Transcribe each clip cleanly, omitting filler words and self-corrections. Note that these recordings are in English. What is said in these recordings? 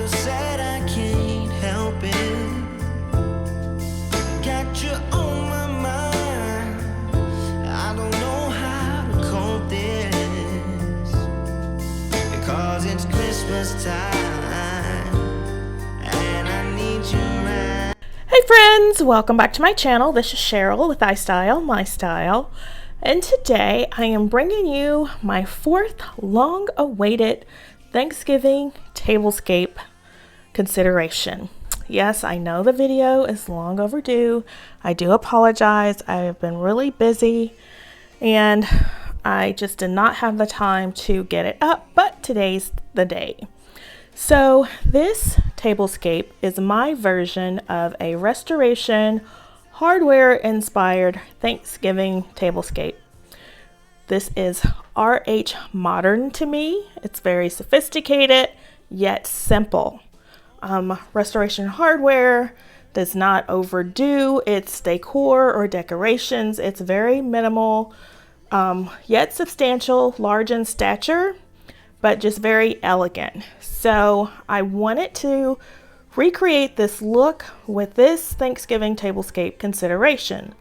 so sad I can't help it. Got you on my mind. I don't know how to cope this, because it's Christmas time and I need you right. Hey friends, welcome back to my channel. This is Sheryl with iSTYLEMYSTYLE, and today I am bringing you my fourth long-awaited Thanksgiving tablescape consideration. Yes, I know the video is long overdue. I do apologize. I have been really busy and I just did not have the time to get it up, but today's the day. So this tablescape is my version of a restoration hardware inspired Thanksgiving tablescape. This is RH modern to me. It's very sophisticated yet simple. Restoration hardware does not overdo its decor or decorations. It's very minimal, yet substantial, large in stature, but just very elegant. So I wanted to recreate this look with this Thanksgiving tablescape consideration.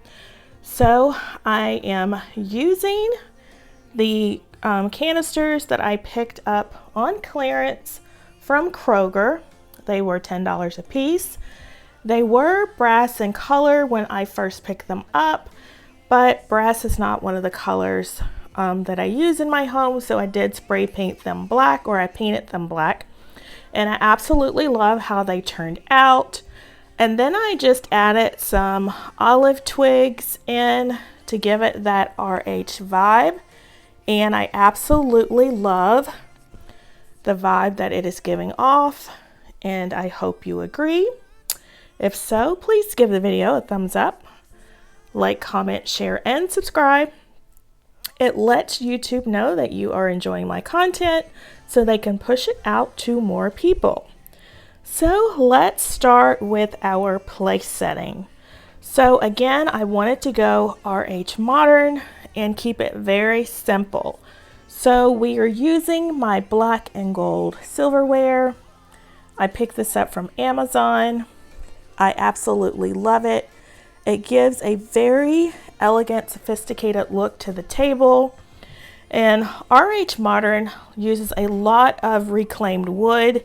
So I am using the canisters that I picked up on clearance from Kroger. They were $10 a piece. They were brass in color when I first picked them up, but brass is not one of the colors that I use in my home, so I did spray paint them black, or I painted them black, and I absolutely love how they turned out. And then I just added some olive twigs in to give it that RH vibe, and I absolutely love the vibe that it is giving off, and I hope you agree. If so, please give the video a thumbs up, like, comment, share, and subscribe. It lets YouTube know that you are enjoying my content so they can push it out to more people. So let's start with our place setting. So again, I wanted to go RH modern and keep it very simple. So we are using my black and gold silverware. I picked this up from Amazon. I absolutely love it. It gives a very elegant, sophisticated look to the table. And RH Modern uses a lot of reclaimed wood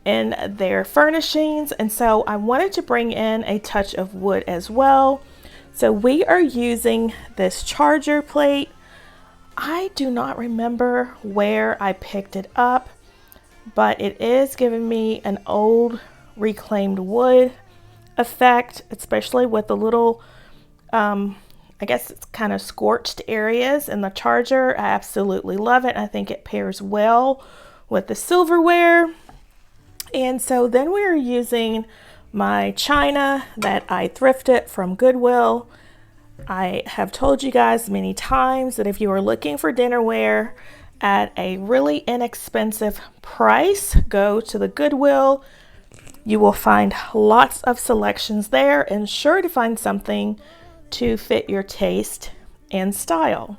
in their furnishings, and so I wanted to bring in a touch of wood as well. So we are using this charger plate. I do not remember where I picked it up, but it is giving me an old reclaimed wood effect, especially with the little I guess it's kind of scorched areas in the charger. I absolutely love it. I think it pairs well with the silverware. And so then we're using my china that I thrifted from Goodwill. I have told you guys many times that if you are looking for dinnerware at a really inexpensive price, go to the Goodwill. You will find lots of selections there, and sure to find something to fit your taste and style.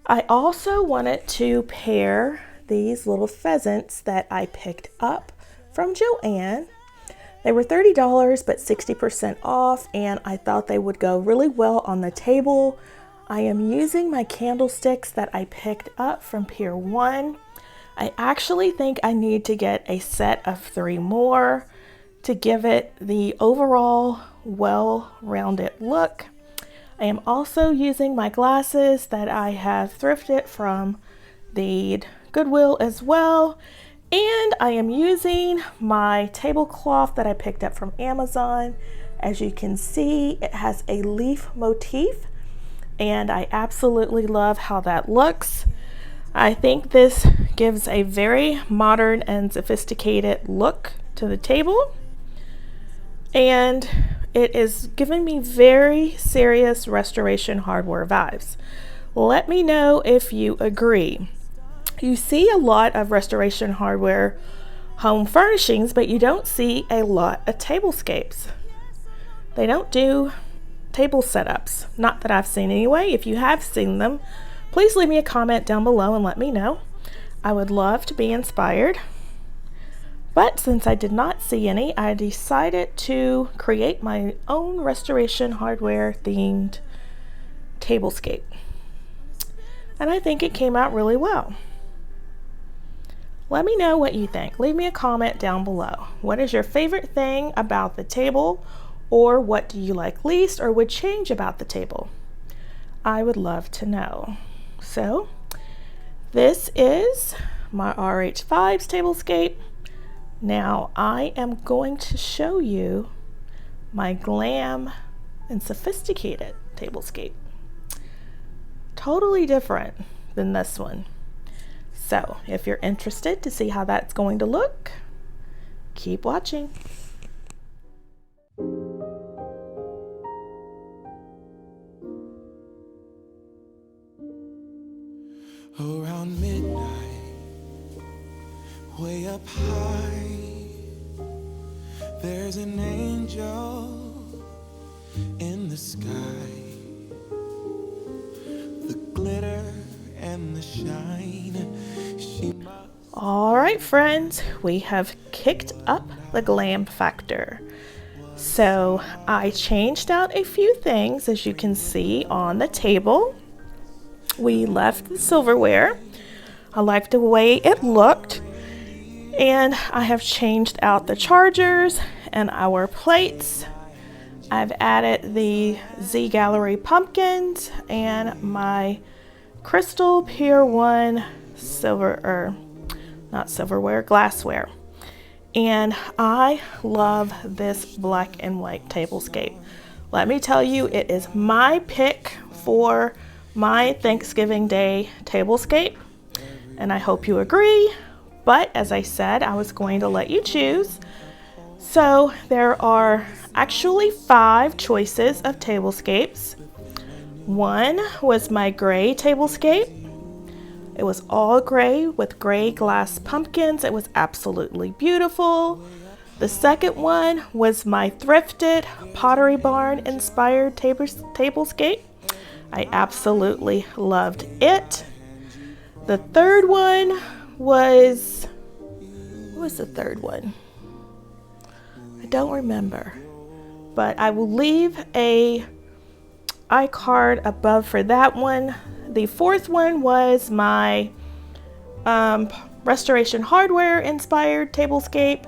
I also wanted to pair these little pheasants that I picked up from Joann. They were $30 but 60% off, and I thought they would go really well on the table. I am using my candlesticks that I picked up from Pier 1. I actually think I need to get a set of 3 more to give it the overall well-rounded look. I am also using my glasses that I have thrifted from the Goodwill as well. And I am using my tablecloth that I picked up from Amazon. As you can see, it has a leaf motif, and I absolutely love how that looks. I think this gives a very modern and sophisticated look to the table, and it is giving me very serious restoration hardware vibes. Let me know if you agree. You see a lot of restoration hardware home furnishings, but you don't see a lot of tablescapes. They don't do table setups, not that I've seen anyway. If you have seen them, please leave me a comment down below and let me know. I would love to be inspired. But since I did not see any, I decided to create my own Restoration Hardware themed tablescape. And I think it came out really well. Let me know what you think. Leave me a comment down below. What is your favorite thing about the table, or what do you like least or would change about the table? I would love to know. So this is my RH5's tablescape. Now I am going to show you my Glam and Sophisticated tablescape. Totally different than this one. So if you're interested to see how that's going to look, keep watching. Around midnight, way up high, there's an angel in the sky. The glitter and the shine. All right, friends, we have kicked up the glam factor. So I changed out a few things, as you can see on the table. We left the silverware. I liked the way it looked. And I have changed out the chargers and our plates. I've added the Z Gallery pumpkins and my Crystal Pier 1 glassware. And I love this black and white tablescape. Let me tell you, it is my pick for my Thanksgiving Day tablescape, and I hope you agree. But as I said, I was going to let you choose. So there are actually 5 choices of tablescapes. One was my gray tablescape. It was all gray with gray glass pumpkins. It was absolutely beautiful. The second one was my thrifted Pottery Barn inspired tablescape. I absolutely loved it. The third one was, what was the third one? I don't remember, but I will leave a iCard above for that one. The fourth one was my Restoration Hardware inspired tablescape.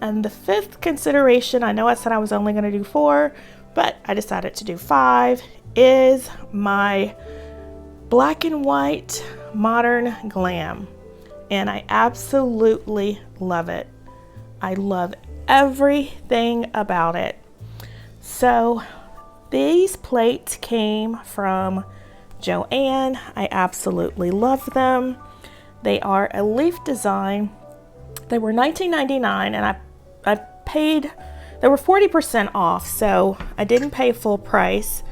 And the fifth consideration, I know I said I was only going to do 4, but I decided to do 5, is my black and white Modern Glam. And I absolutely love it. I love everything about it. So these plates came from Joann. I absolutely love them. They are a leaf design. They were $19.99 and I paid, they were 40% off, so I didn't pay full price.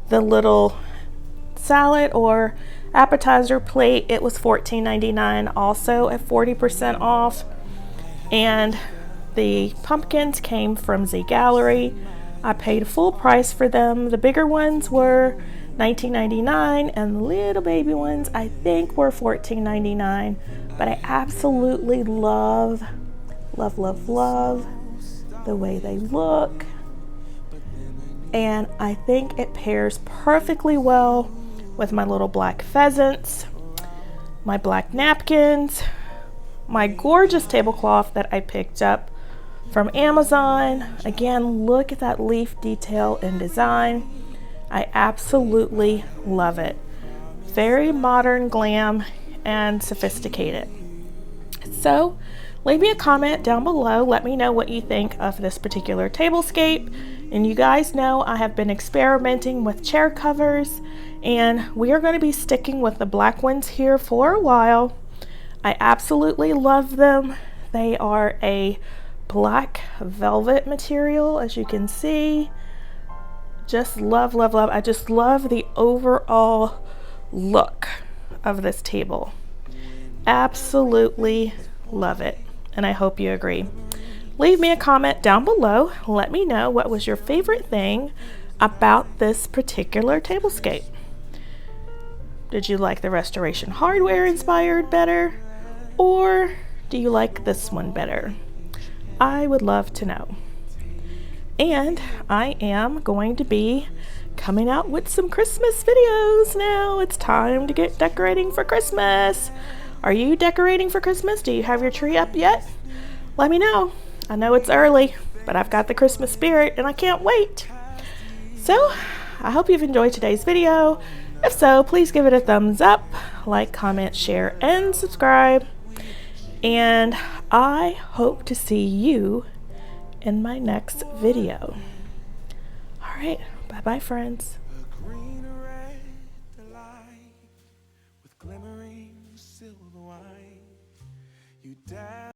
The little salad or appetizer plate, it was $14.99, also at 40% off. And the pumpkins came from Z Gallery. I paid full price for them. The bigger ones were $19.99 and the little baby ones I think were $14.99. But I absolutely love the way they look. And I think it pairs perfectly well with my little black pheasants, my black napkins, my gorgeous tablecloth that I picked up from Amazon. Again, look at that leaf detail and design. I absolutely love it. Very modern, glam, and sophisticated. So leave me a comment down below. Let me know what you think of this particular tablescape. And you guys know I have been experimenting with chair covers, and we are going to be sticking with the black ones here for a while. I absolutely love them. They are a black velvet material, as you can see. Just love. I just love the overall look of this table. Absolutely love it, and I hope you agree. Leave me a comment down below. Let me know what was your favorite thing about this particular tablescape. Did you like the Restoration Hardware inspired better, or do you like this one better? I would love to know. And I am going to be coming out with some Christmas videos now. It's time to get decorating for Christmas. Are you decorating for Christmas? Do you have your tree up yet? Let me know. I know it's early, but I've got the Christmas spirit and I can't wait. So, I hope you've enjoyed today's video. If so, please give it a thumbs up, like, comment, share, and subscribe. And I hope to see you in my next video. All right, bye-bye, friends. A green or red delight with glimmering silver wine. You